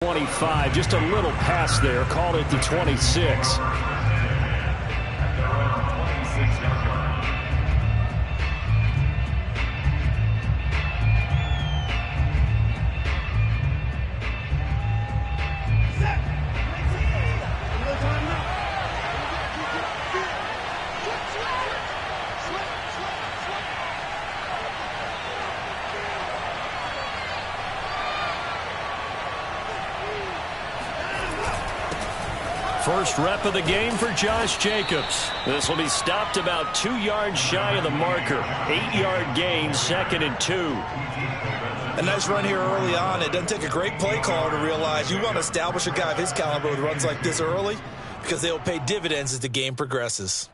25, just a little pass there, called it the 26. First rep of the game for Josh Jacobs. This will be stopped about 2 yards shy of the marker. 8-yard gain, 2nd and 2. A nice run here early on. It doesn't take a great play caller to realize you want to establish a guy of his caliber with runs like this early because they will pay dividends as the game progresses.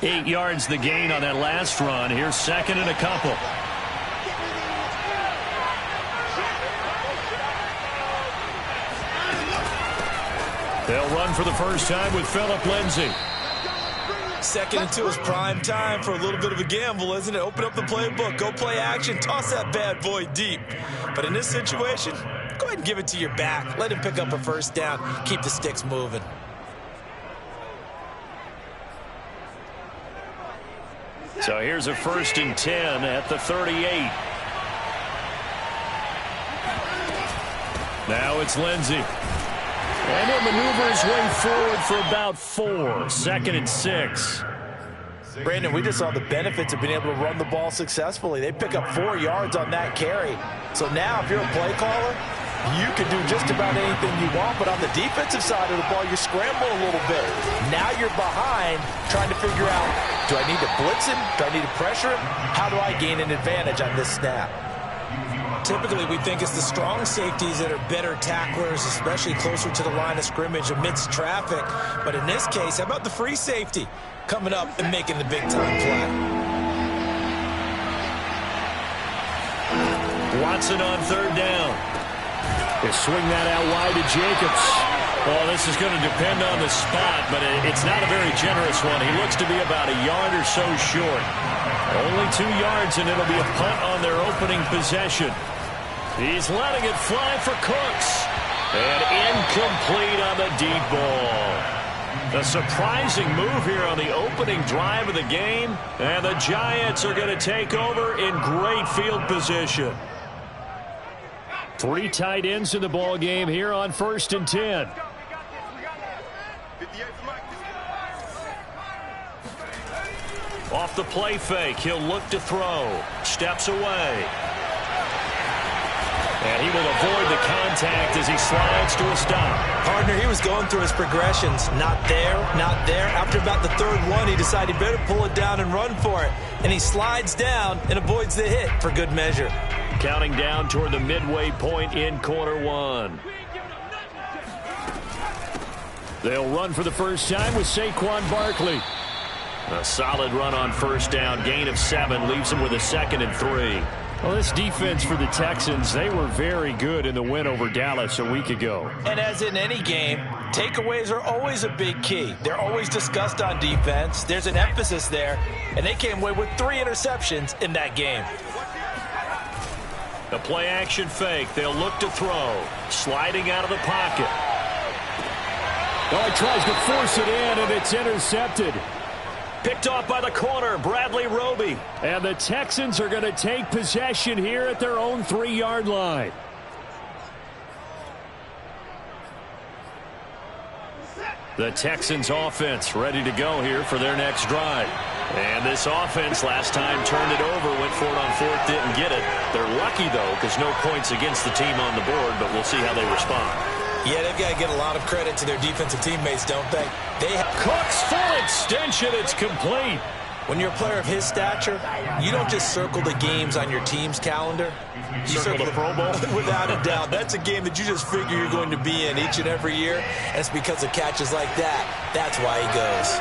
Eight yards the gain on that last run. Here's 2nd and a couple. They'll run for the first time with Phillip Lindsay. 2nd and 2 is prime time for a little bit of a gamble, isn't it? Open up the playbook, go play action, toss that bad boy deep. But in this situation, go ahead and give it to your back. Let him pick up a first down. Keep the sticks moving. So here's a 1st and 10 at the 38. Now it's Lindsay. And he'll maneuver his way forward for about 4. 2nd and 6. Brandon, we just saw the benefits of being able to run the ball successfully. They pick up 4 yards on that carry. So now if you're a play caller, you can do just about anything you want, but on the defensive side of the ball, you're scrambling a little bit. Now you're behind trying to figure out, do I need to blitz him? Do I need to pressure him? How do I gain an advantage on this snap? Typically, we think it's the strong safeties that are better tacklers, especially closer to the line of scrimmage amidst traffic. But in this case, how about the free safety coming up and making the big-time play? Watson on 3rd down. They swing that out wide to Jacobs. Well, this is going to depend on the spot, but it's not a very generous one. He looks to be about a yard or so short. Only 2 yards, and it'll be a punt on their opening possession. He's letting it fly for Cooks. And incomplete on the deep ball. A surprising move here on the opening drive of the game, and the Giants are going to take over in great field position. 3 tight ends in the ball game here on 1st and 10. Off the play fake, he'll look to throw. Steps away. And he will avoid the contact as he slides to a stop. Partner, he was going through his progressions. Not there, not there. After about the 3rd one, he decided he better pull it down and run for it. And he slides down and avoids the hit for good measure. Counting down toward the midway point in quarter 1. They'll run for the first time with Saquon Barkley. A solid run on 1st down. Gain of 7 leaves him with a 2nd and 3. Well, this defense for the Texans, they were very good in the win over Dallas a week ago. And as in any game, takeaways are always a big key. They're always discussed on defense. There's an emphasis there, and they came away with 3 interceptions in that game. The play-action fake. They'll look to throw. Sliding out of the pocket. Oh, he tries to force it in, and it's intercepted. Picked off by the corner, Bradley Roby. And the Texans are going to take possession here at their own 3-yard line. The Texans offense ready to go here for their next drive. And this offense last time turned it over, went for it on 4th, didn't get it. They're lucky, though, because no points against the team on the board, but we'll see how they respond. Yeah, they've got to get a lot of credit to their defensive teammates, don't they? Cooks full extension, it's complete. When you're a player of his stature, you don't just circle the games on your team's calendar. You circle the Pro Bowl? Without a doubt. That's a game that you just figure you're going to be in each and every year, and it's because of catches like that. That's why he goes.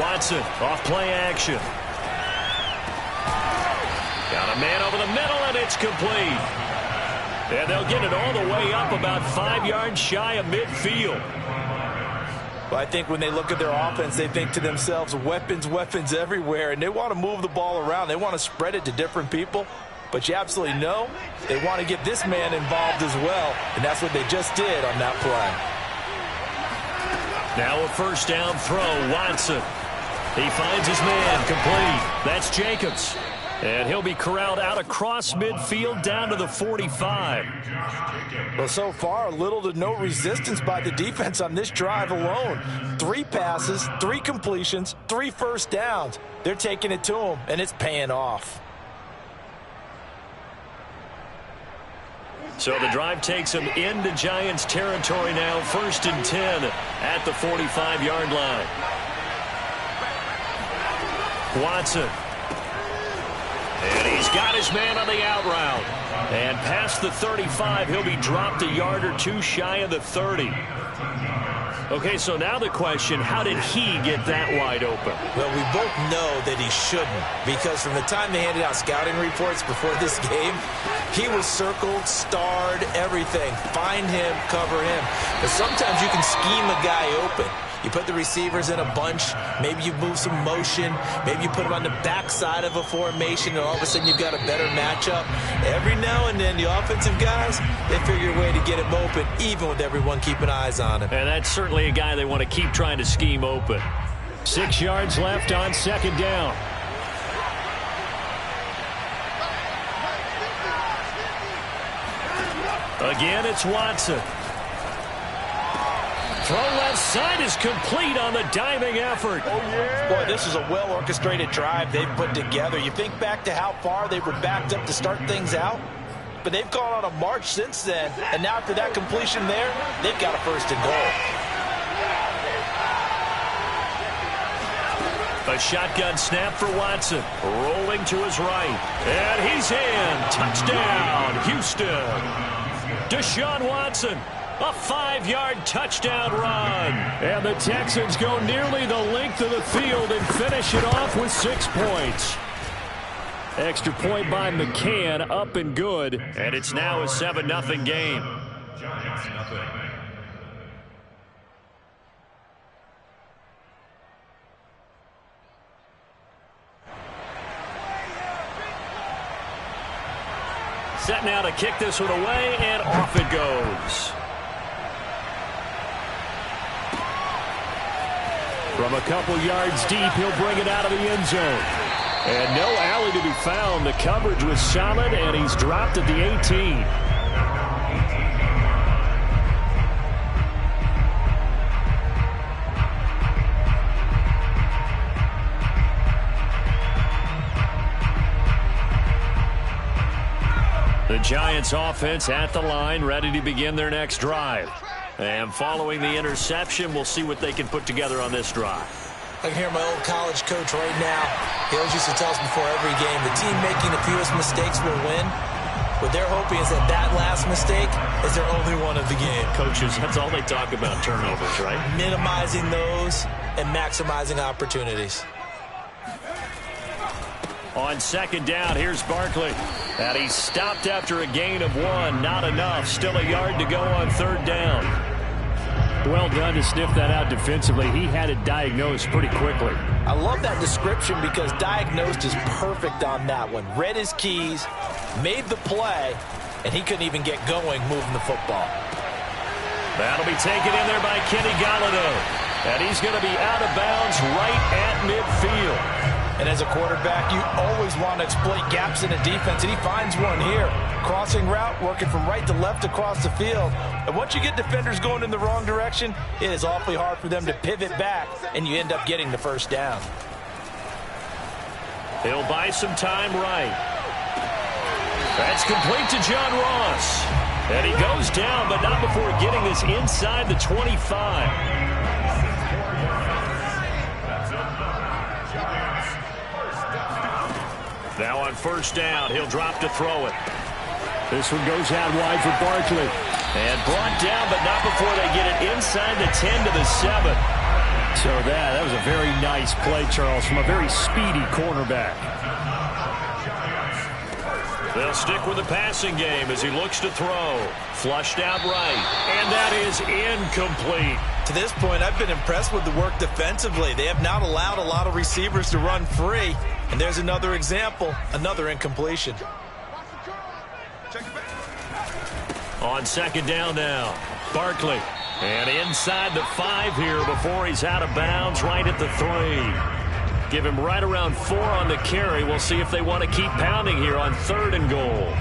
Watson off play action. Got a man over the middle, and it's complete. And they'll get it all the way up about 5 yards shy of midfield. Well, I think when they look at their offense, they think to themselves, weapons, weapons everywhere, and they want to move the ball around. They want to spread it to different people. But you absolutely know they want to get this man involved as well, and that's what they just did on that play. Now a first down throw, Watson. He finds his man, complete. That's Jacobs. And he'll be corralled out across midfield down to the 45. Well, so far, little to no resistance by the defense on this drive alone. 3 passes, 3 completions, 3 first downs. They're taking it to him, and it's paying off. So the drive takes him into Giants territory now, 1st and 10 at the 45-yard line. Watson. And he's got his man on the out route. And past the 35, he'll be dropped a yard or 2 shy of the 30. Okay, so now the question, how did he get that wide open? Well, we both know that he shouldn't, because from the time they handed out scouting reports before this game, he was circled, starred, everything. Find him, cover him. But sometimes you can scheme a guy open. You put the receivers in a bunch. Maybe you move some motion. Maybe you put them on the backside of a formation, and all of a sudden you've got a better matchup. Every now and then, the offensive guys, they figure a way to get him open, even with everyone keeping eyes on him. And that's certainly a guy they want to keep trying to scheme open. 6 yards left on 2nd down. Again, it's Watson. Throw left side is complete on the diving effort. Oh, yeah. Boy, this is a well-orchestrated drive they've put together. You think back to how far they were backed up to start things out, but they've gone on a march since then, and now after that completion there, they've got a 1st and goal. A shotgun snap for Watson. Rolling to his right. And he's in. Touchdown, Houston. Deshaun Watson. A 5-yard touchdown run. And the Texans go nearly the length of the field and finish it off with 6 points. Extra point by McCann, up and good. And it's now a 7-0 game. Set now to kick this one away, and off it goes. From a couple yards deep, he'll bring it out of the end zone. And no alley to be found. The coverage was solid, and he's dropped at the 18. The Giants offense at the line, ready to begin their next drive. And following the interception, we'll see what they can put together on this drive. I can hear my old college coach right now. He always used to tell us before every game, the team making the fewest mistakes will win. What they're hoping is that that last mistake is their only one of the game. Coaches, that's all they talk about, turnovers, right? Minimizing those and maximizing opportunities. On 2nd down, here's Barkley. And he's stopped after a gain of 1. Not enough. Still a yard to go on 3rd down. Well done to sniff that out defensively. He had it diagnosed pretty quickly. I love that description because diagnosed is perfect on that one. Read his keys, made the play, and he couldn't even get going moving the football. That'll be taken in there by Kenny Golladay. And he's going to be out of bounds right at midfield. And as a quarterback, you always want to exploit gaps in a defense, and he finds one here. Crossing route, working from right to left across the field. And once you get defenders going in the wrong direction, it is awfully hard for them to pivot back, and you end up getting the 1st down. He'll buy some time right. That's complete to John Ross. And he goes down, but not before getting this inside the 25. Now on 1st down, he'll drop to throw it. This one goes out wide for Barkley. And brought down, but not before they get it inside the 10 to the 7. So that was a very nice play, Charles, from a very speedy cornerback. They'll stick with the passing game as he looks to throw. Flushed out right, and that is incomplete. To this point, I've been impressed with the work defensively. They have not allowed a lot of receivers to run free. And there's another example, another incompletion. On second down now, Barkley. And inside the 5 here before he's out of bounds right at the 3. Give him right around 4 on the carry. We'll see if they want to keep pounding here on 3rd and goal.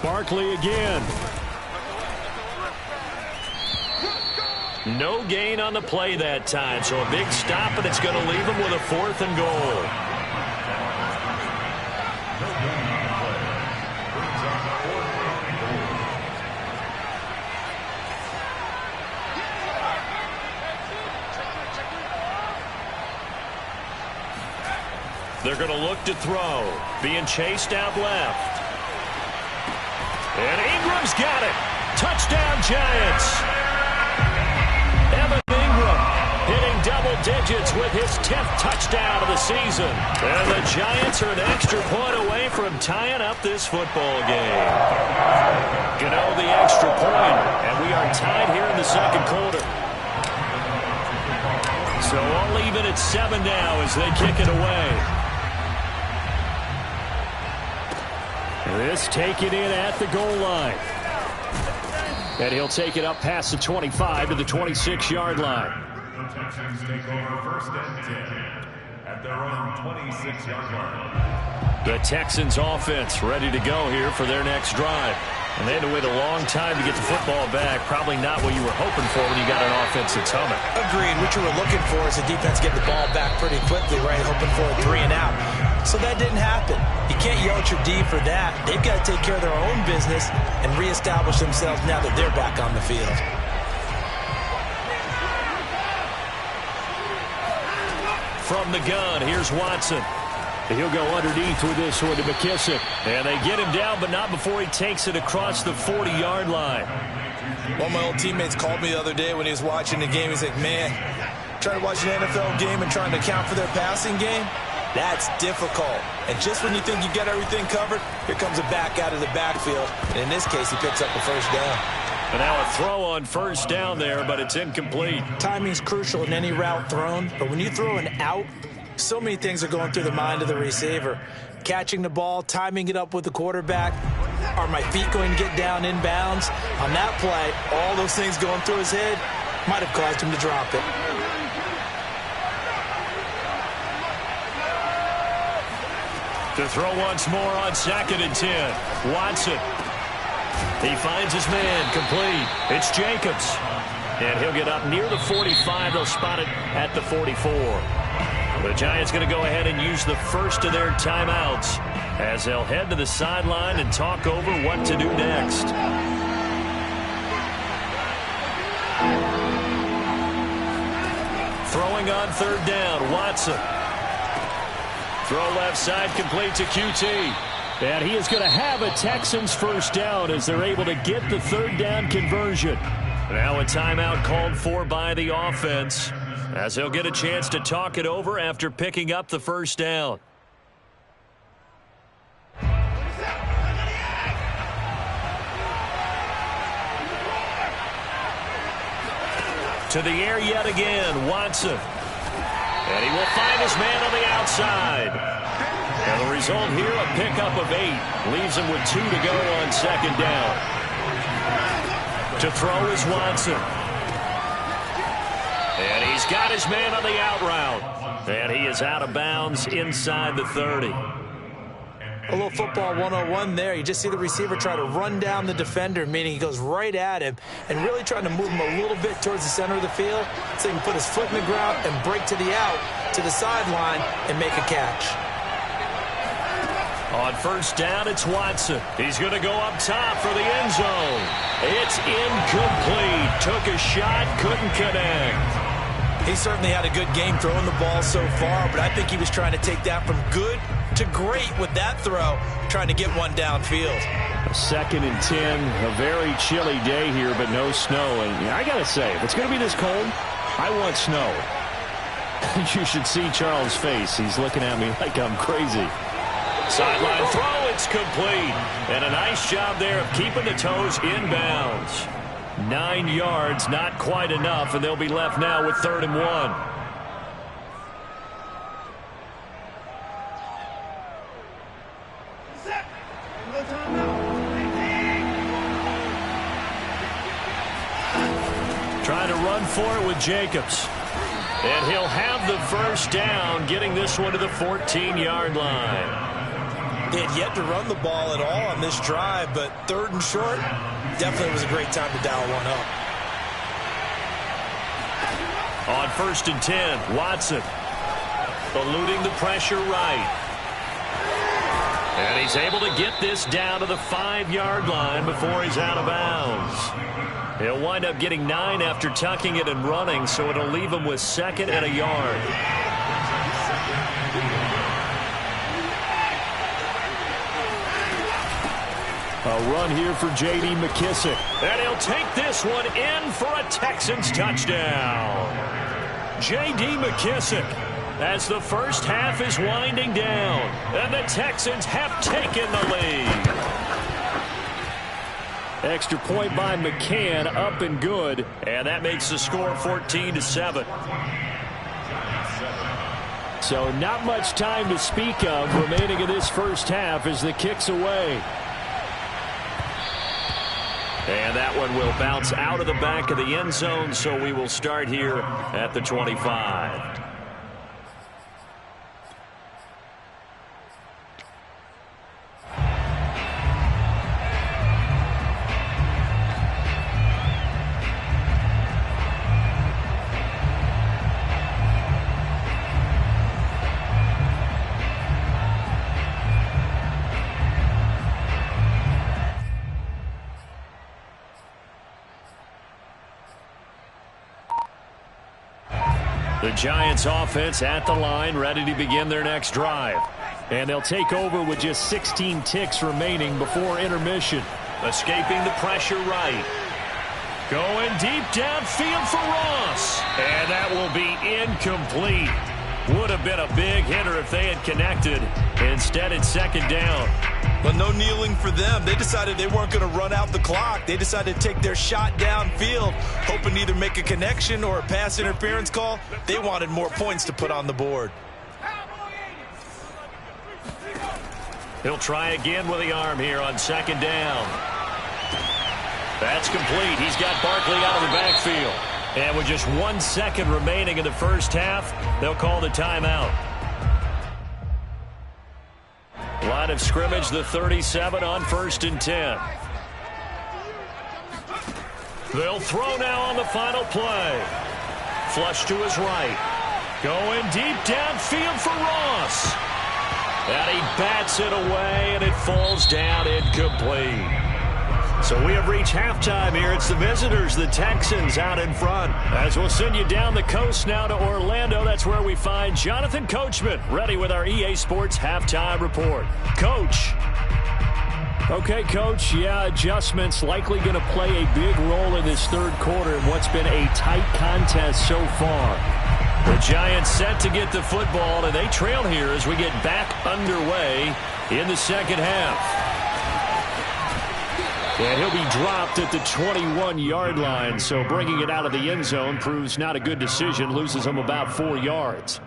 Barkley again. No gain on the play that time, so a big stop, and it's going to leave them with a 4th and goal. They're going to look to throw. Being chased out left. And Ingram's got it. Touchdown, Giants. Evan Ingram hitting double digits with his 10th touchdown of the season. And the Giants are an extra point away from tying up this football game. Gano the extra point, and we are tied here in the second quarter. So all even at 7 now as they kick it away. This taken in at the goal line. And he'll take it up past the 25 to the 26-yard line. The Texans take over 1st and 10 at their own 26-yard line. The Texans offense ready to go here for their next drive. And they had to wait a long time to get the football back. Probably not what you were hoping for when you got an offense that's humming. Agreed. What you were looking for is the defense getting the ball back pretty quickly, right? Hoping for a 3 and out. So that didn't happen. You can't yell at your D for that. They've got to take care of their own business and reestablish themselves now that they're back on the field. From the gun, here's Watson. He'll go underneath with this one to McKissick. And they get him down, but not before he takes it across the 40-yard line. One of my old teammates called me the other day when he was watching the game. He's like, man, trying to watch an NFL game and trying to account for their passing game? That's difficult. And just when you think you get everything covered, here comes a back out of the backfield. And in this case, he picks up a 1st down. And now a throw on 1st down there, but it's incomplete. Timing's crucial in any route thrown, but when you throw an out, so many things are going through the mind of the receiver. Catching the ball, timing it up with the quarterback. Are my feet going to get down in bounds? On that play, all those things going through his head might have caused him to drop it. To throw once more on 2nd and 10. Watson. He finds his man complete. It's Jacobs. And he'll get up near the 45. They'll spot it at the 44. The Giants going to go ahead and use the first of their timeouts as they'll head to the sideline and talk over what to do next. Throwing on 3rd down, Watson. Throw left side, complete to QT. And he is going to have a Texans 1st down as they're able to get the 3rd down conversion. Now a timeout called for by the offense as he'll get a chance to talk it over after picking up the 1st down. To the air yet again, Watson. And he will find his man on the outside. And the result here, a pickup of 8. Leaves him with 2 to go on 2nd down. To throw is Watson. And he's got his man on the out route. And he is out of bounds inside the 30. A little football 101 there. You just see the receiver try to run down the defender, meaning he goes right at him and really trying to move him a little bit towards the center of the field so he can put his foot in the ground and break to the out, to the sideline, and make a catch. On 1st down, it's Watson. He's going to go up top for the end zone. It's incomplete. Took a shot, couldn't connect. He certainly had a good game throwing the ball so far, but I think he was trying to take that from good to great with that throw, trying to get one downfield. A 2nd and 10, a very chilly day here, but no snow. And I got to say, if it's going to be this cold, I want snow. You should see Charles' face. He's looking at me like I'm crazy. Sideline throw, it's complete. And a nice job there of keeping the toes inbounds. 9 yards, not quite enough, and they'll be left now with 3rd and 1. Trying to run for it with Jacobs. And he'll have the first down, getting this one to the 14-yard line. They had yet to run the ball at all on this drive, but 3rd and short, definitely was a great time to dial one up. On 1st and 10, Watson eluding the pressure right. And he's able to get this down to the 5-yard line before he's out of bounds. He'll wind up getting 9 after tucking it and running, so it'll leave him with 2nd and a yard. A run here for J.D. McKissick. And he'll take this one in for a Texans touchdown. J.D. McKissick, as the first half is winding down, and the Texans have taken the lead. Extra point by McCann, up and good, and that makes the score 14-7. So not much time to speak of remaining in this first half as the kick's away. And that one will bounce out of the back of the end zone, so we will start here at the 25. The Giants offense at the line, ready to begin their next drive. And they'll take over with just 16 ticks remaining before intermission. Escaping the pressure right. Going deep downfield for Ross. And that will be incomplete. Would have been a big hitter if they had connected. Instead, it's 2nd down. But no kneeling for them. They decided they weren't going to run out the clock. They decided to take their shot downfield, hoping to either make a connection or a pass interference call. They wanted more points to put on the board. He'll try again with the arm here on 2nd down. That's complete. He's got Barkley out of the backfield. And with just 1 second remaining in the first half, they'll call the timeout. Line of scrimmage, the 37 on 1st and 10. They'll throw now on the final play. Flush to his right. Going deep downfield for Ross. And he bats it away, and it falls down incomplete. So we have reached halftime here. It's the visitors, the Texans, out in front. As we'll send you down the coast now to Orlando, that's where we find Jonathan Coachman, ready with our EA Sports halftime report. Coach. Okay, Coach, adjustments likely going to play a big role in this 3rd quarter in what's been a tight contest so far. The Giants set to get the football, and they trail here as we get back underway in the 2nd half. And he'll be dropped at the 21-yard line, so bringing it out of the end zone proves not a good decision, loses him about 4 yards.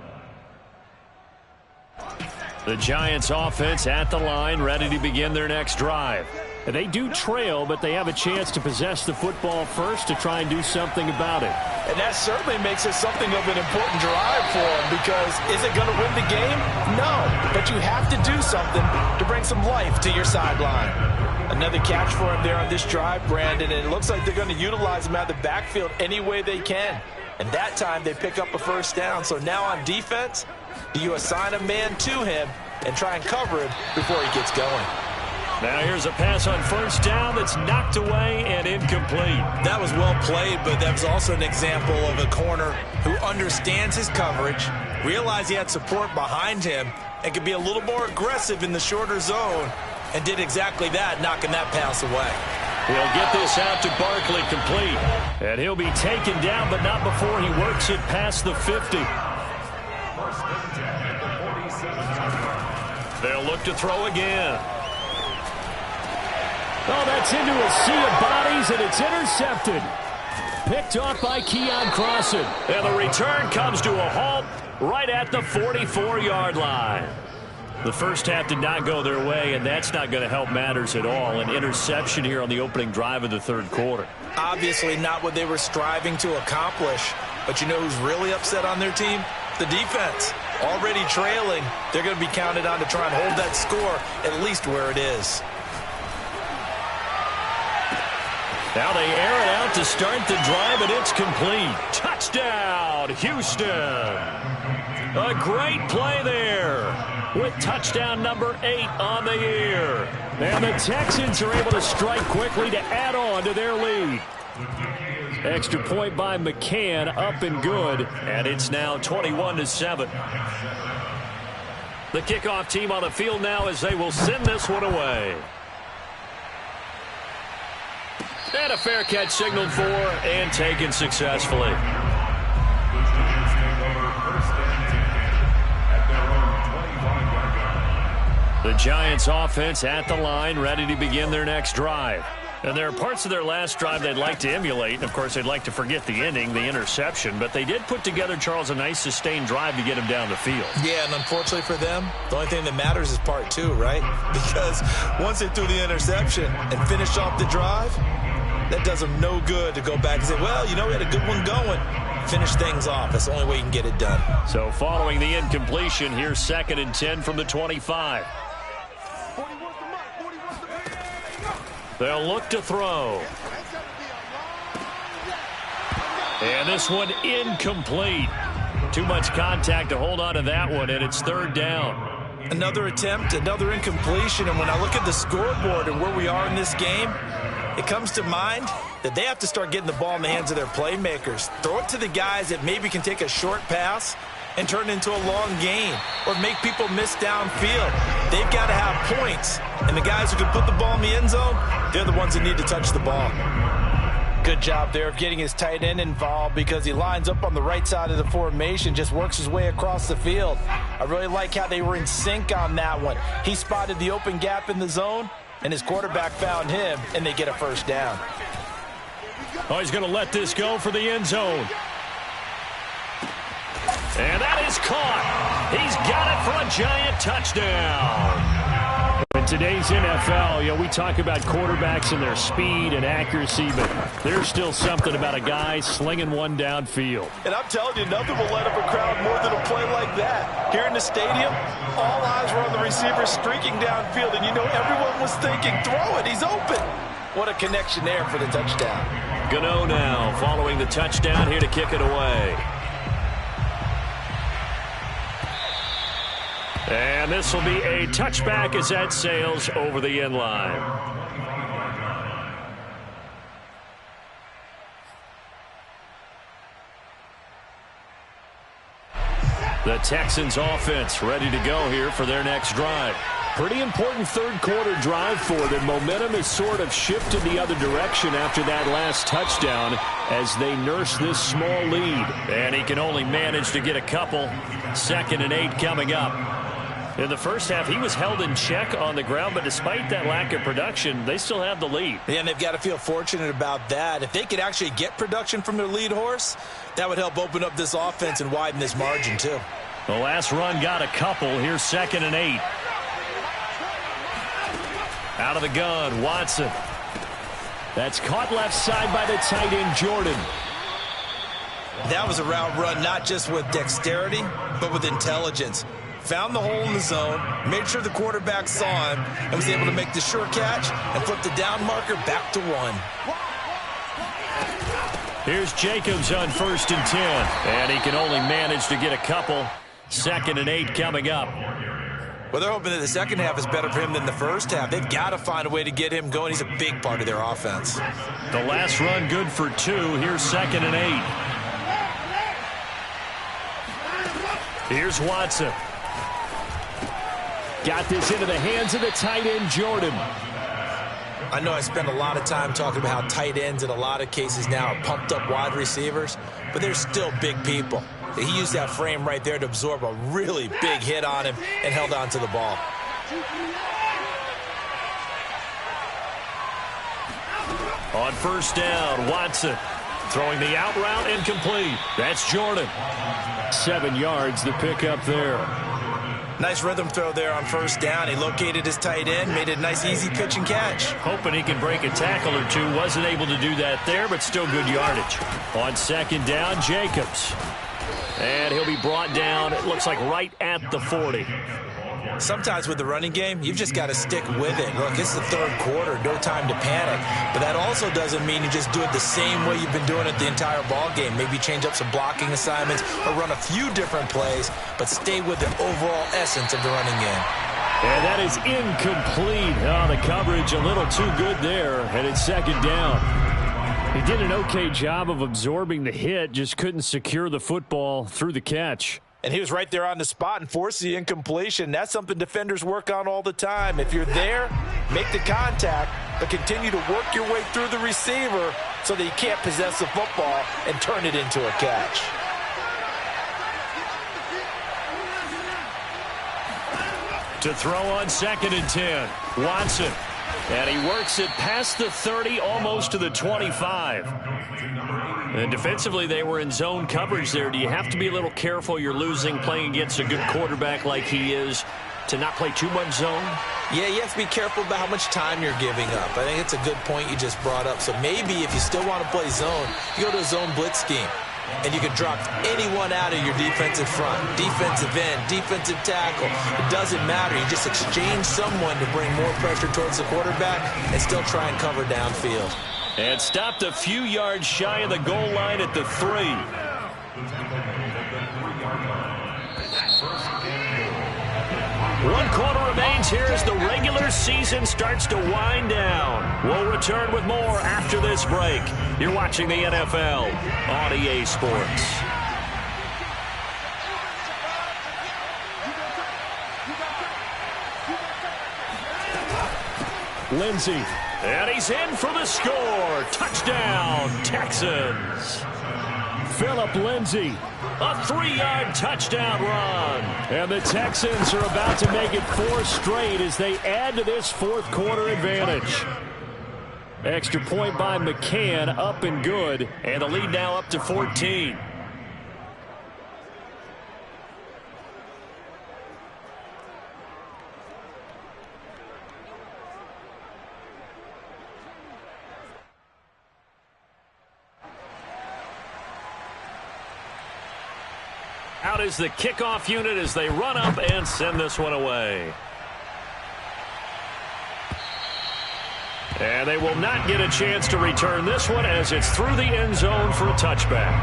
The Giants offense at the line, ready to begin their next drive. And they do trail, but they have a chance to possess the football first to try and do something about it. And that certainly makes it something of an important drive for them, because is it going to win the game? No, but you have to do something to bring some life to your sideline. Another catch for him there on this drive, Brandon, and it looks like they're going to utilize him out of the backfield any way they can. And that time they pick up a first down. So now on defense, do you assign a man to him and try and cover him before he gets going? Now here's a pass on first down that's knocked away and incomplete. That was well played, but that was also an example of a corner who understands his coverage, realized he had support behind him, and could be a little more aggressive in the shorter zone, and did exactly that, knocking that pass away. He'll get this out to Barkley, complete. And he'll be taken down, but not before he works it past the 50. They'll look to throw again. Oh, that's into a sea of bodies, and it's intercepted. Picked off by Keon Crossan. And the return comes to a halt right at the 44-yard line. The first half did not go their way, and that's not going to help matters at all. An interception here on the opening drive of the third quarter. Obviously not what they were striving to accomplish. But you know who's really upset on their team? The defense. Already trailing. They're going to be counted on to try and hold that score at least where it is. Now they air it out to start the drive, and it's complete. Touchdown, Houston. A great play there with touchdown number 8 on the year. And the Texans are able to strike quickly to add on to their lead. Extra point by McCann, up and good, and it's now 21-7. The kickoff team on the field now as they will send this one away. And a fair catch signaled for and taken successfully. The Giants offense at the line, ready to begin their next drive. And there are parts of their last drive they'd like to emulate. And of course, they'd like to forget the ending, the interception. But they did put together, Charles, a nice sustained drive to get him down the field. Yeah, and unfortunately for them, the only thing that matters is part 2, right? Because once they threw the interception and finished off the drive, that does them no good to go back and say, well, you know, we had a good one going. Finish things off. That's the only way you can get it done. So following the incompletion, here's 2nd and 10 from the 25. They'll look to throw. And this one incomplete. Too much contact to hold on to that one, and it's 3rd down. Another attempt, another incompletion, and when I look at the scoreboard and where we are in this game, it comes to mind that they have to start getting the ball in the hands of their playmakers. Throw it to the guys that maybe can take a short pass and turn it into a long gain or make people miss downfield. They've got to have points, and the guys who can put the ball in the end zone, they're the ones that need to touch the ball. Good job there of getting his tight end involved because he lines up on the right side of the formation, just works his way across the field. I really like how they were in sync on that one. He spotted the open gap in the zone, and his quarterback found him, and they get a 1st down. Oh, he's going to let this go for the end zone. And that is caught. He's got it for a Giant touchdown. In today's NFL, we talk about quarterbacks and their speed and accuracy, but there's still something about a guy slinging one downfield. And I'm telling you, nothing will light up a crowd more than a play like that. Here in the stadium, all eyes were on the receiver streaking downfield, and you know everyone was thinking, throw it, he's open. What a connection there for the touchdown. Gano now following the touchdown here to kick it away. And this will be a touchback as that sails over the end line. The Texans offense ready to go here for their next drive. Pretty important third quarter drive for them. Momentum has sort of shifted the other direction after that last touchdown as they nurse this small lead. And he can only manage to get a couple. 2nd and 8 coming up. In the first half, he was held in check on the ground, but despite that lack of production, they still have the lead. Yeah, and they've got to feel fortunate about that. If they could actually get production from their lead horse, that would help open up this offense and widen this margin, too. The last run got a couple. Here's 2nd and 8. Out of the gun, Watson. That's caught left side by the tight end, Jordan. That was a route run not just with dexterity, but with intelligence. Found the hole in the zone, made sure the quarterback saw him, and was able to make the short catch and flip the down marker back to 1. Here's Jacobs on 1st and 10. And he can only manage to get a couple. 2nd and 8 coming up. Well, they're hoping that the second half is better for him than the first half. They've got to find a way to get him going. He's a big part of their offense. The last run good for 2. Here's 2nd and 8. Here's Watson. Got this into the hands of the tight end, Jordan. I know I spend a lot of time talking about how tight ends in a lot of cases now are pumped up wide receivers, but they're still big people. He used that frame right there to absorb a really big hit on him and held on to the ball. On first down, Watson throwing the out route incomplete. That's Jordan. 7 yards the pickup there. Nice rhythm throw there on first down. He located his tight end, made it a nice easy pitch and catch. Hoping he can break a tackle or two. Wasn't able to do that there, but still good yardage. On second down, Jacobs. And he'll be brought down, it looks like right at the 40. Sometimes with the running game, you've just got to stick with it. Look, it's the third quarter, no time to panic. But that also doesn't mean you just do it the same way you've been doing it the entire ball game. Maybe change up some blocking assignments or run a few different plays, but stay with the overall essence of the running game. And that is incomplete. Oh, the coverage a little too good there, and it's second down. He did an okay job of absorbing the hit, just couldn't secure the football through the catch. And he was right there on the spot and forced the incompletion. That's something defenders work on all the time. If you're there, make the contact, but continue to work your way through the receiver so that you can't possess the football and turn it into a catch. To throw on 2nd and 10, Watson. And he works it past the 30, almost to the 25. And defensively, they were in zone coverage there. Do you have to be a little careful? You're losing, playing against a good quarterback like he is, to not play too much zone? Yeah, you have to be careful about how much time you're giving up. I think it's a good point you just brought up. So maybe if you still want to play zone, you go to a zone blitz scheme. And you can drop anyone out of your defensive front, defensive end, defensive tackle. It doesn't matter. You just exchange someone to bring more pressure towards the quarterback and still try and cover downfield. And stopped a few yards shy of the goal line at the 3. 1 quarter remains here as the regular season starts to wind down. We'll return with more after this break. You're watching the NFL on EA Sports. Lindsey, and he's in for the score. Touchdown, Texans. Phillip Lindsey, a 3-yard touchdown run. And the Texans are about to make it 4 straight as they add to this fourth quarter advantage. Extra point by McCann, up and good. And the lead now up to 14. Out is the kickoff unit as they run up and send this one away. And they will not get a chance to return this one as it's through the end zone for a touchback.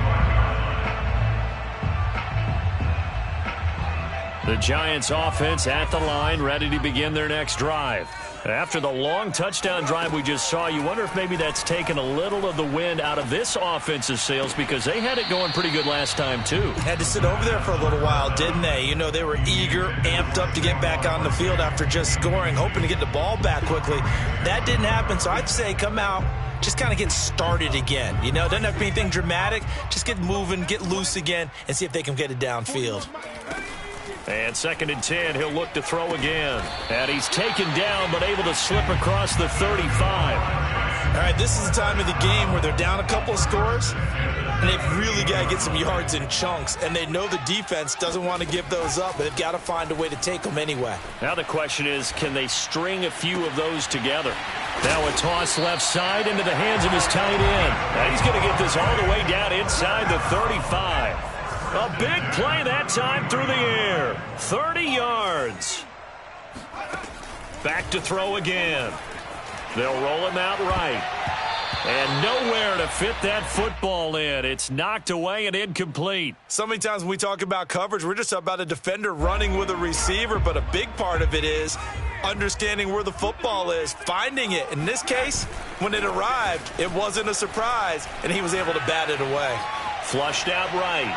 The Giants offense at the line, ready to begin their next drive. After the long touchdown drive we just saw, you wonder if maybe that's taken a little of the wind out of this offensive sails because they had it going pretty good last time too. Had to sit over there for a little while, didn't they? You know, they were eager, amped up to get back on the field after just scoring, hoping to get the ball back quickly. That didn't happen, so I'd say come out, just kind of get started again. You know, doesn't have to be anything dramatic. Just get moving, get loose again, and see if they can get it downfield. And 2nd and 10, he'll look to throw again. And he's taken down, but able to slip across the 35. All right, this is the time of the game where they're down a couple of scores, and they've really got to get some yards in chunks. And they know the defense doesn't want to give those up, but they've got to find a way to take them anyway. Now the question is, can they string a few of those together? Now a toss left side into the hands of his tight end. And he's going to get this all the way down inside the 35. A big play that time through the air. 30 yards. Back to throw again. They'll roll him out right. And nowhere to fit that football in. It's knocked away and incomplete. So many times when we talk about coverage, we're just about a defender running with a receiver, but a big part of it is understanding where the football is, finding it. In this case, when it arrived, it wasn't a surprise, and he was able to bat it away. Flushed out right.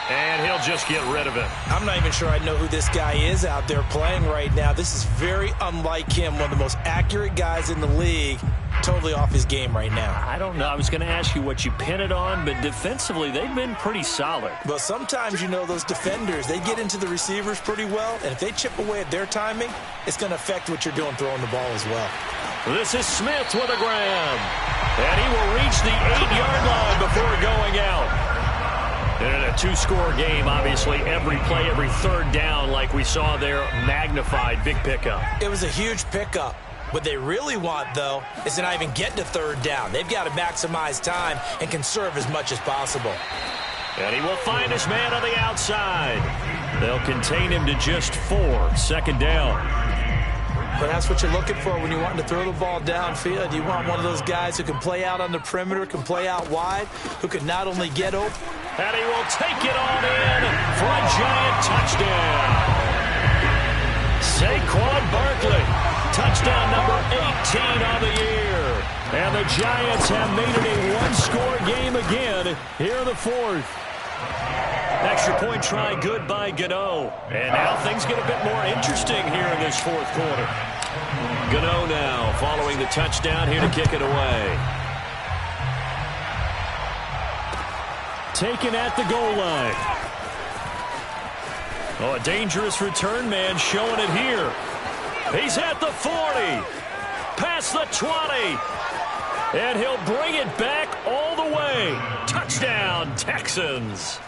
And he'll just get rid of it. I'm not even sure I know who this guy is out there playing right now. This is very unlike him, one of the most accurate guys in the league. Totally off his game right now. I don't know. I was going to ask you what you pin it on, but defensively, they've been pretty solid. But sometimes, you know, those defenders, they get into the receivers pretty well, and if they chip away at their timing, it's going to affect what you're doing throwing the ball as well. This is Smith with a grab. And he will reach the 8-yard line before going out. And in a two-score game, obviously, every play, every third down, like we saw there, magnified, big pickup. It was a huge pickup. What they really want, though, is to not even get to third down. They've got to maximize time and conserve as much as possible. And he will find his man on the outside. They'll contain him to just 4, second down. But that's what you're looking for when you want to throw the ball downfield. You want one of those guys who can play out on the perimeter, can play out wide, who can not only get open. And he will take it on in for a giant touchdown. Saquon Barkley. Touchdown number 18 on the year. And the Giants have made it a one-score game again here in the fourth. Extra point try good by Gano. And now things get a bit more interesting here in this fourth quarter. Gano now following the touchdown here to kick it away. Taken at the goal line. Oh, a dangerous return man showing it here. He's at the 40, past the 20, and he'll bring it back all the way. Touchdown, Texans.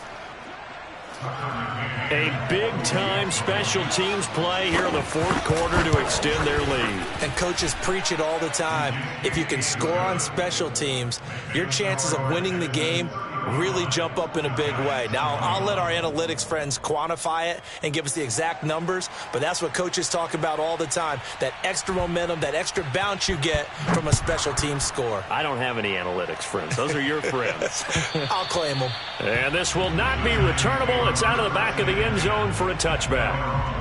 A big-time special teams play here in the fourth quarter to extend their lead. And coaches preach it all the time. If you can score on special teams, your chances of winning the game really jump up in a big way. Now, I'll let our analytics friends quantify it and give us the exact numbers, but that's what coaches talk about all the time, that extra momentum, that extra bounce you get from a special team score. I don't have any analytics friends. Those are your friends. I'll claim them. And this will not be returnable. It's out of the back of the end zone for a touchback.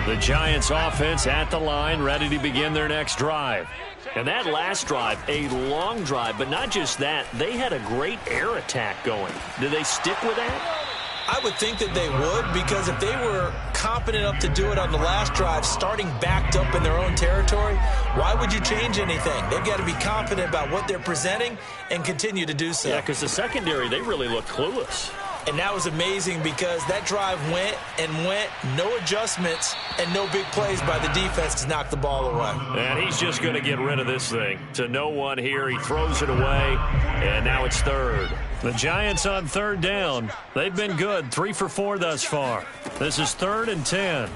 The Giants offense at the line, ready to begin their next drive. And that last drive, a long drive, but not just that, they had a great air attack going. Do they stick with that? I would think that they would, because if they were competent enough to do it on the last drive, starting backed up in their own territory, why would you change anything? They've got to be confident about what they're presenting and continue to do so. Yeah, because the secondary, they really looked clueless. And that was amazing because that drive went and went, no adjustments and no big plays by the defense to knock the ball away. And he's just going to get rid of this thing. To no one here, he throws it away, and now it's third. The Giants on third down. They've been good, 3 for 4 thus far. This is 3rd and 10.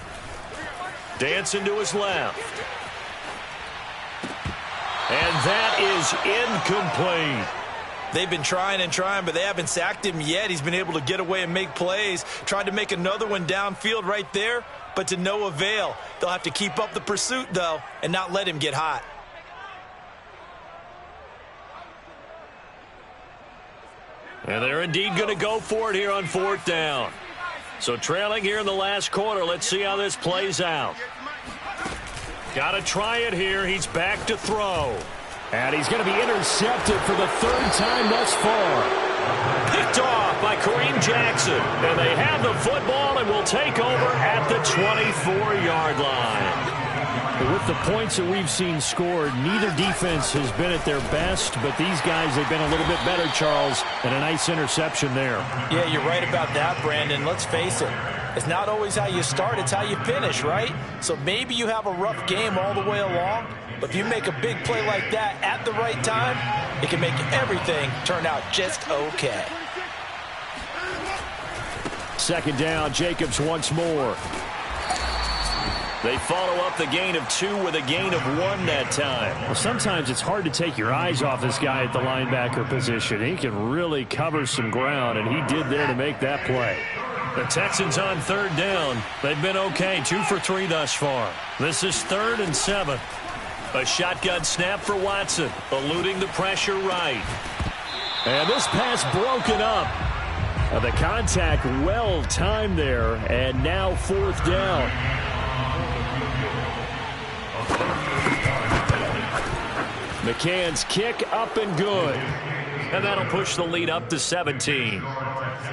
Dancing to his left. And that is incomplete. They've been trying and trying, but they haven't sacked him yet. He's been able to get away and make plays. Tried to make another one downfield right there, but to no avail. They'll have to keep up the pursuit, though, and not let him get hot. And they're indeed going to go for it here on 4th down. So trailing here in the last quarter, let's see how this plays out. Got to try it here. He's back to throw. And he's going to be intercepted for the 3rd time thus far. Picked off by Kareem Jackson. And they have the football and will take over at the 24-yard line. With the points that we've seen scored, neither defense has been at their best, but these guys, they've been a little bit better, Charles, and a nice interception there. Yeah, you're right about that, Brandon. Let's face it. It's not always how you start, it's how you finish, right? So maybe you have a rough game all the way along, but if you make a big play like that at the right time, it can make everything turn out just okay. 2nd down, Jacobs once more. They follow up the gain of 2 with a gain of 1 that time. Well, sometimes it's hard to take your eyes off this guy at the linebacker position. He can really cover some ground, and he did there to make that play. The Texans on third down. They've been okay, 2 for 3 thus far. This is 3rd and 7. A shotgun snap for Watson, eluding the pressure right. And this pass broken up. The contact well timed there, and now 4th down. McCann's kick up and good. And that'll push the lead up to 17.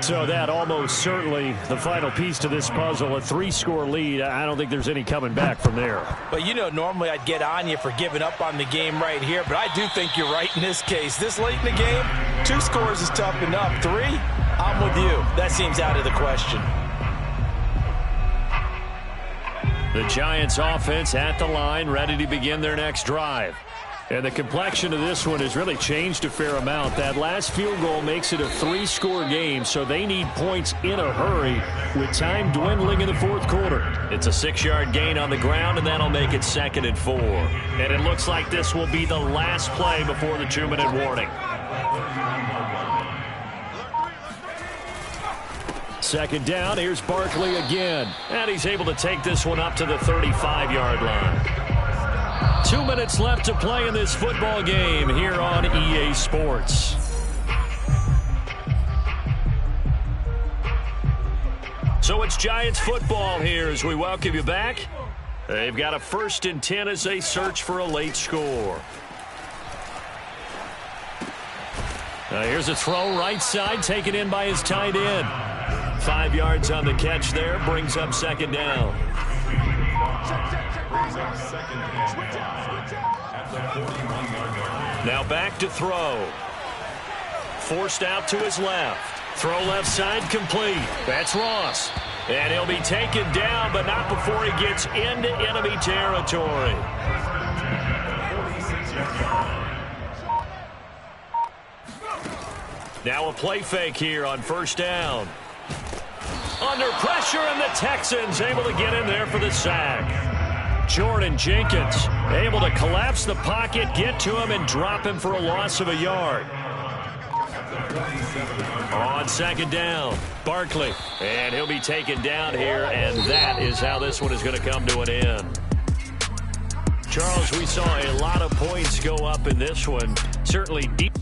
So that almost certainly the final piece to this puzzle, a 3-score lead. I don't think there's any coming back from there. But, you know, normally I'd get on you for giving up on the game right here, but I do think you're right in this case. This late in the game, 2 scores is tough enough. 3, I'm with you. That seems out of the question. The Giants offense at the line, ready to begin their next drive. And the complexion of this one has really changed a fair amount. That last field goal makes it a 3-score game, so they need points in a hurry with time dwindling in the 4th quarter. It's a 6-yard gain on the ground, and that'll make it 2nd and 4. And it looks like this will be the last play before the 2-minute warning. 2nd down, here's Barkley again. And he's able to take this one up to the 35-yard line. 2 minutes left to play in this football game here on EA Sports. So it's Giants football here as we welcome you back. They've got a 1st and 10 as they search for a late score. Now here's a throw right side taken in by his tight end. 5 yards on the catch there, brings up 2nd down. Now back to throw. Forced out to his left. Throw left side complete. That's Ross. And he'll be taken down, but not before he gets into enemy territory. Now a play fake here on 1st down. Under pressure, and the Texans able to get in there for the sack. Jordan Jenkins able to collapse the pocket, get to him, and drop him for a loss of a yard. On 2nd down, Barkley. And he'll be taken down here, and that is how this one is going to come to an end. Charles, we saw a lot of points go up in this one. Certainly deep.